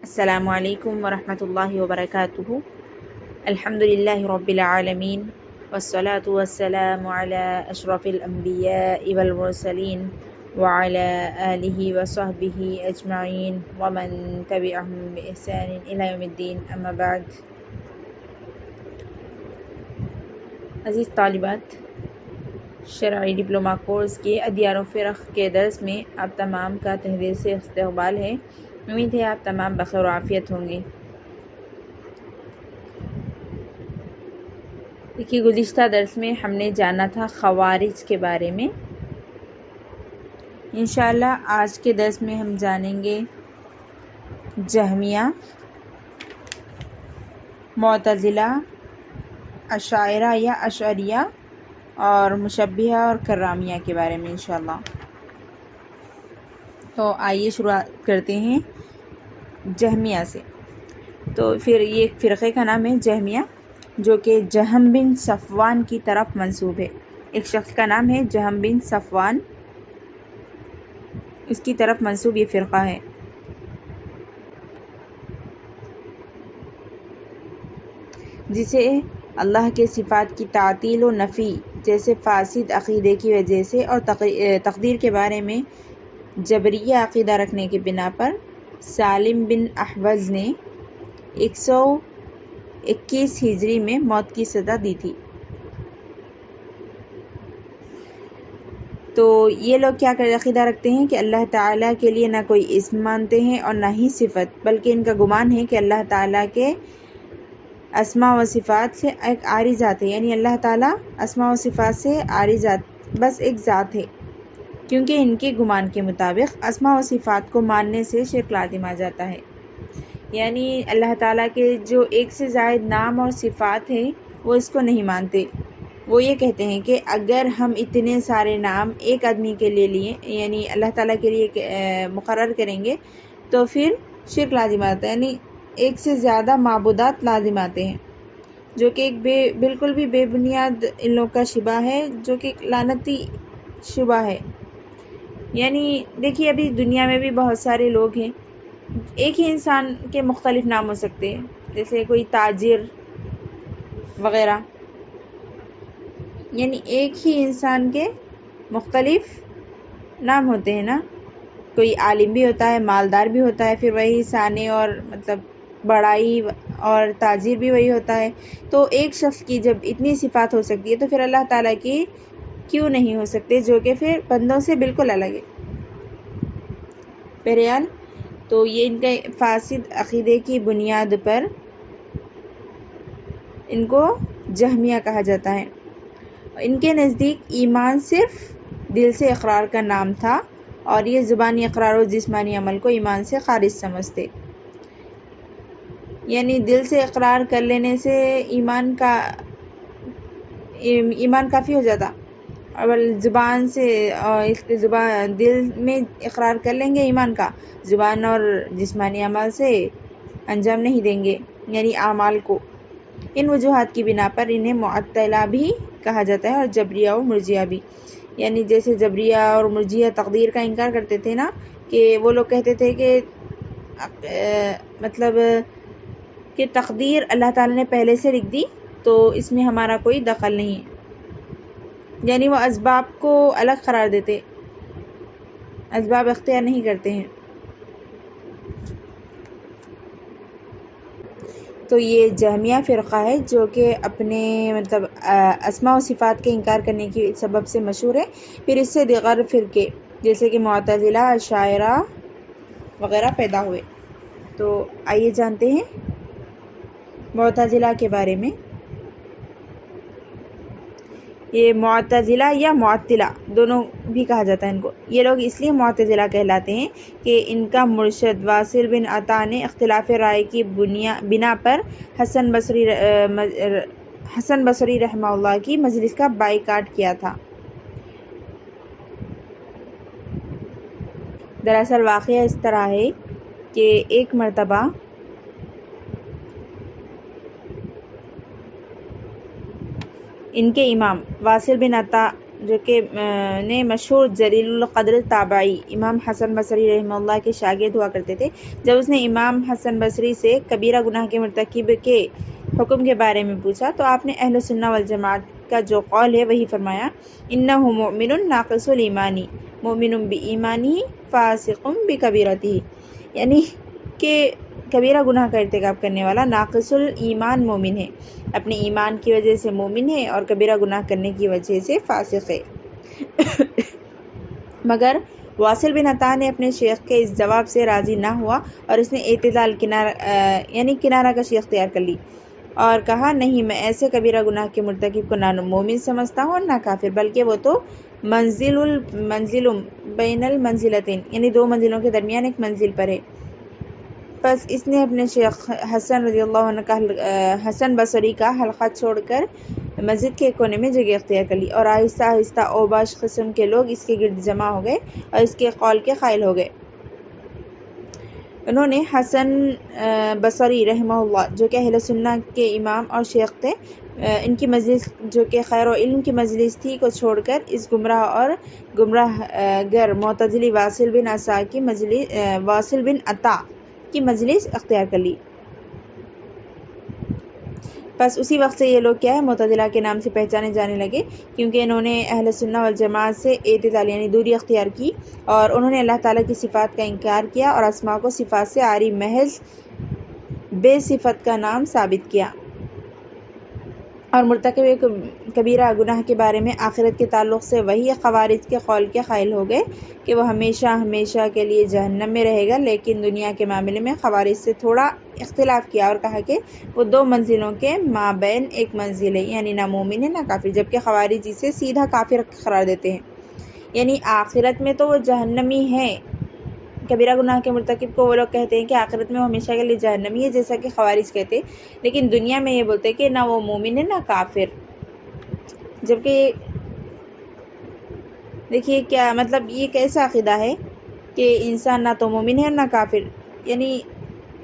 السلام علیکم ورحمۃ اللہ وبرکاتہ۔ الحمدللہ رب العالمین والصلاة والسلام علی اشرف الانبیاء والمرسلین وعلی آلہ وصحبہ اجمعین ومن تبعہم بإحسان الی یوم الدین، اما بعد۔ عزیز طالبات، شرعی ڈپلومہ کورس کے ادیان و فرق کے درس میں آپ تمام کا تہ دل سے استقبال ہے۔ امید ہے آپ تمام بخیر و عافیت ہوں گے۔ دیکھیے، گزشتہ درس میں ہم نے جانا تھا خوارج کے بارے میں۔ انشاءاللہ آج کے درس میں ہم جانیں گے جہمیہ، معتزلہ، اشاعرہ یا اشعریہ اور مشبہہ اور کرامیہ کے بارے میں انشاءاللہ۔ تو آئیے شروعات کرتے ہیں جہمیہ سے۔ تو پھر یہ فرقے کا نام ہے جہمیہ، جو کہ جہم بن صفوان کی طرف منسوب ہے۔ ایک شخص کا نام ہے جہم بن صفوان، اس کی طرف منسوب یہ فرقہ ہے۔ جسے اللہ کے صفات کی تعطیل و نفی جیسے فاسد عقیدے کی وجہ سے اور تقدیر کے بارے میں جبریہ عقیدہ رکھنے کی بنا پر سالم بن احوز نے 121 ہجری میں موت کی سزا دی تھی۔ تو یہ لوگ کیا عقیدہ رکھتے ہیں کہ اللہ تعالیٰ کے لیے نہ کوئی اسم مانتے ہیں اور نہ ہی صفت، بلکہ ان کا گمان ہے کہ اللہ تعالیٰ کے اسماء و صفات سے ایک عارض ذات ہے، یعنی اللہ تعالیٰ اسماء و صفات سے عارض ذات، بس ایک ذات ہے، کیونکہ ان کے گمان کے مطابق اسماء و صفات کو ماننے سے شرک لازم آ جاتا ہے۔ یعنی اللہ تعالیٰ کے جو ایک سے زائد نام اور صفات ہیں وہ اس کو نہیں مانتے۔ وہ یہ کہتے ہیں کہ اگر ہم اتنے سارے نام ایک آدمی کے لیے لیے، یعنی اللہ تعالیٰ کے لیے مقرر کریں گے تو پھر شرک لازم آتا ہے، یعنی ایک سے زیادہ معبودات لازم آتے ہیں، جو کہ ایک بالکل بھی بے بنیاد ان لوگ کا شبہ ہے، جو کہ لعنتی شبہ ہے۔ یعنی دیکھیے، ابھی دنیا میں بھی بہت سارے لوگ ہیں، ایک ہی انسان کے مختلف نام ہو سکتے ہیں، جیسے کوئی تاجر وغیرہ، یعنی ایک ہی انسان کے مختلف نام ہوتے ہیں نا۔ کوئی عالم بھی ہوتا ہے، مالدار بھی ہوتا ہے، پھر وہی ثانی اور مطلب بڑائی اور تاجر بھی وہی ہوتا ہے۔ تو ایک شخص کی جب اتنی صفات ہو سکتی ہے تو پھر اللہ تعالیٰ کی کیوں نہیں ہو سکتے، جو کہ پھر بندوں سے بالکل الگ ہے۔ بہرحال، تو یہ ان کے فاسد عقیدے کی بنیاد پر ان کو جہمیہ کہا جاتا ہے۔ ان کے نزدیک ایمان صرف دل سے اقرار کا نام تھا، اور یہ زبانی اقرار و جسمانی عمل کو ایمان سے خارج سمجھتے۔ یعنی دل سے اقرار کر لینے سے ایمان کافی ہو جاتا، اور زبان سے دل میں اقرار کر لیں گے ایمان کا، زبان اور جسمانی عمل سے انجام نہیں دیں گے، یعنی اعمال کو۔ ان وجوہات کی بنا پر انہیں معطلہ بھی کہا جاتا ہے، اور جبریہ و مرجیہ بھی۔ یعنی جیسے جبریہ اور مرجیہ تقدیر کا انکار کرتے تھے نا، کہ وہ لوگ کہتے تھے کہ مطلب کہ تقدیر اللہ تعالیٰ نے پہلے سے لکھ دی تو اس میں ہمارا کوئی دخل نہیں ہے، یعنی وہ اسباب کو الگ قرار دیتے، اسباب اختیار نہیں کرتے ہیں۔ تو یہ جہمیہ فرقہ ہے جو کہ اپنے مطلب اسماء و صفات کے انکار کرنے کی سبب سے مشہور ہے۔ پھر اس سے دیگر فرقے جیسے کہ معتزلہ، اشاعرہ وغیرہ پیدا ہوئے۔ تو آئیے جانتے ہیں معتزلہ کے بارے میں۔ یہ معتزلہ یا معطلہ دونوں بھی کہا جاتا ہے ان کو۔ یہ لوگ اس لیے معتزلہ کہلاتے ہیں کہ ان کا مرشد واصل بن عطا نے اختلاف رائے کی بنا پر حسن بصری رحمہ اللہ کی مجلس کا بائیکاٹ کیا تھا۔ دراصل واقعہ اس طرح ہے کہ ایک مرتبہ ان کے امام واصل بن عطا جو کہ نے مشہور جلیل القدر تابعی امام حسن بصری رحمہ اللہ کے شاگرد ہوا کرتے تھے، جب اس نے امام حسن بصری سے کبیرہ گناہ کے مرتکب کے حکم کے بارے میں پوچھا تو آپ نے اہل سنہ والجماعت کا جو قول ہے وہی فرمایا، انہ مؤمن ناقص الایمانی مؤمن بایمانہ فاسق بکبیرتہ، یعنی کہ کبیرہ گناہ کا ارتکاب کرنے والا ناقص الایمان مومن ہے، اپنے ایمان کی وجہ سے مومن ہے اور کبیرہ گناہ کرنے کی وجہ سے فاسق ہے۔ مگر واصل بن عطا نے اپنے شیخ کے اس جواب سے راضی نہ ہوا اور اس نے اعتدال کنارہ کشی اختیار کر لی اور کہا، نہیں، میں ایسے کبیرہ گناہ کے مرتکب کو نہ مومن سمجھتا ہوں اور نہ کافر، بلکہ وہ تو منزل بین المنزلتین، یعنی دو منزلوں کے درمیان ایک منزل پر ہے۔ پس اس نے اپنے شیخ حسن رضی اللہ عنہ کا حسن بصری کا حلقہ چھوڑ کر مسجد کے کونے میں جگہ اختیار کر لی اور آہستہ آہستہ اوباش قسم کے لوگ اس کے گرد جمع ہو گئے اور اس کے قول کے قائل ہو گئے۔ انہوں نے حسن بصری رحمہ اللہ جو کہ اہل سنہ کے امام اور شیخ تھے، ان کی مجلس جو کہ خیر و علم کی مجلس تھی کو چھوڑ کر اس گمراہ اور گمراہ گر معتزلی واصل بن عطا کی مجلس اختیار کر لی۔ بس اسی وقت سے یہ لوگ کیا ہے، معتزلہ کے نام سے پہچانے جانے لگے، کیونکہ انہوں نے اہل سنہ والجماعت سے اعتدال یعنی دوری اختیار کی اور انہوں نے اللہ تعالیٰ کی صفات کا انکار کیا اور اسماء کو صفات سے عاری محض بے صفت کا نام ثابت کیا، اور مرتکب کبیرہ گناہ کے بارے میں آخرت کے تعلق سے وہی خوارج کے قول کے قائل ہو گئے کہ وہ ہمیشہ ہمیشہ کے لیے جہنم میں رہے گا، لیکن دنیا کے معاملے میں خوارج سے تھوڑا اختلاف کیا اور کہا کہ وہ دو منزلوں کے مابین ایک منزل ہے، یعنی نہ مومن ہے نہ کافر، جبکہ خوارج اسے سیدھا کافر قرار دیتے ہیں، یعنی آخرت میں تو وہ جہنمی ہے۔ کبیرہ گناہ کے مرتکب کو وہ لوگ کہتے ہیں کہ آخرت میں وہ ہمیشہ کے لیے جہنمی ہے، جیسا کہ خوارج کہتے، لیکن دنیا میں یہ بولتے کہ نہ وہ مومن ہے نہ کافر۔ جبکہ دیکھیے کیا مطلب، یہ کیسا عقیدہ ہے کہ انسان نہ تو مومن ہے نہ کافر، یعنی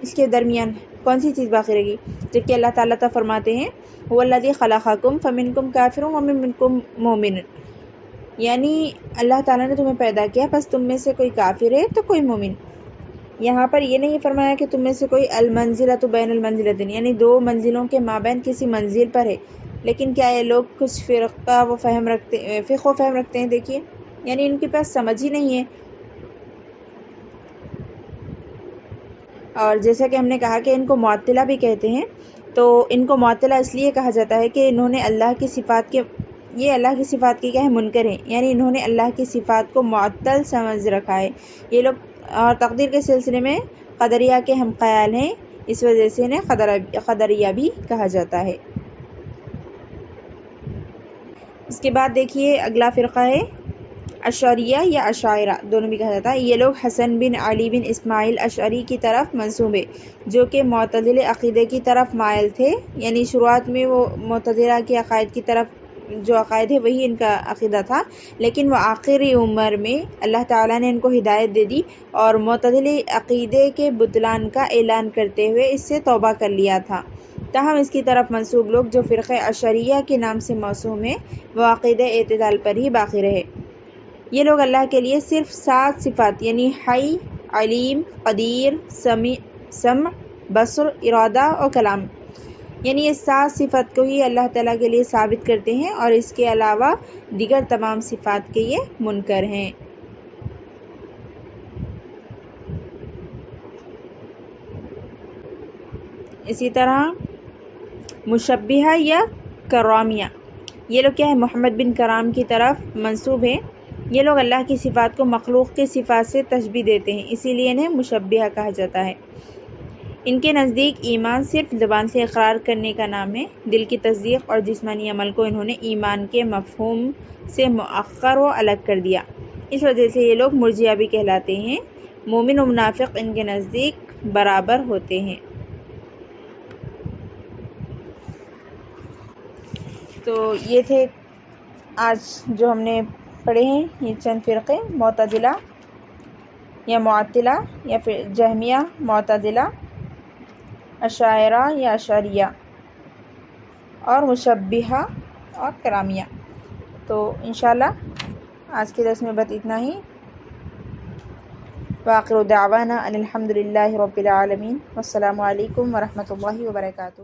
اس کے درمیان کون سی چیز باقی رہے گی؟ جبکہ اللہ تعالیٰ تو فرماتے ہیں هو الذی خلقکم فمنکم کافر ومنکم مومن، یعنی اللہ تعالیٰ نے تمہیں پیدا کیا، پس تم میں سے کوئی کافر ہے تو کوئی مومن۔ یہاں پر یہ نہیں فرمایا کہ تم میں سے کوئی المنزلۃ بین المنزلتین، یعنی دو منزلوں کے مابین کسی منزل پر ہے، لیکن کیا یہ لوگ کچھ فقہ و فہم رکھتے ہیں؟ دیکھیے، یعنی ان کے پاس سمجھ ہی نہیں ہے۔ اور جیسا کہ ہم نے کہا کہ ان کو معطلہ بھی کہتے ہیں، تو ان کو معطلہ اس لیے کہا جاتا ہے کہ انہوں نے اللہ کی صفات کی کیا ہے، منکر ہیں، یعنی انہوں نے اللہ کی صفات کو معطل سمجھ رکھا ہے یہ لوگ، اور تقدیر کے سلسلے میں قدریہ کے ہم خیال ہیں، اس وجہ سے انہیں قدریہ بھی کہا جاتا ہے۔ اس کے بعد دیکھیے اگلا فرقہ ہے اشعریہ یا اشاعرہ، دونوں بھی کہا جاتا ہے۔ یہ لوگ حسن بن علی بن اسماعیل اشعری کی طرف منسوب ہے، جو کہ معتزلہ عقیدے کی طرف مائل تھے، یعنی شروعات میں وہ معتزلہ کے عقائد کی طرف جو عقائد ہے وہی ان کا عقیدہ تھا، لیکن وہ آخری عمر میں اللہ تعالیٰ نے ان کو ہدایت دے دی اور معتزلہ عقیدے کے بطلان کا اعلان کرتے ہوئے اس سے توبہ کر لیا تھا۔ تاہم اس کی طرف منسوب لوگ جو فرقہ اشعریہ کے نام سے موسوم ہیں، وہ عقیدہ اعتدال پر ہی باقی رہے۔ یہ لوگ اللہ کے لیے صرف 7 صفات یعنی حی، علیم، قدیر، سمع، بصر، ارادہ اور کلام، یعنی یہ 7 صفات کو ہی اللہ تعالیٰ کے لیے ثابت کرتے ہیں اور اس کے علاوہ دیگر تمام صفات کے یہ منکر ہیں۔ اسی طرح مشبہہ یا کرامیہ، یہ لوگ کیا ہے، محمد بن کرام کی طرف منسوب ہیں۔ یہ لوگ اللہ کی صفات کو مخلوق کی صفات سے تشبیہ دیتے ہیں، اسی لیے انہیں مشبہہ کہا جاتا ہے۔ ان کے نزدیک ایمان صرف زبان سے اقرار کرنے کا نام ہے، دل کی تصدیق اور جسمانی عمل کو انہوں نے ایمان کے مفہوم سے مؤخر و الگ کر دیا، اس وجہ سے یہ لوگ مرجئہ بھی کہلاتے ہیں۔ مومن و منافق ان کے نزدیک برابر ہوتے ہیں۔ تو یہ تھے آج جو ہم نے پڑھے ہیں یہ چند فرقے، معتزلہ یا معطلہ یا پھر جہمیہ، معتزلہ، اشاعرہ یا اشعریہ، اور مشبہہ اور کرامیہ۔ تو انشاءاللہ آج کے درس میں بس اتنا ہی. وآخر دعوانا ان الحمد للہ رب العالمین. والسلام علیکم ورحمۃ اللہ وبرکاتہ.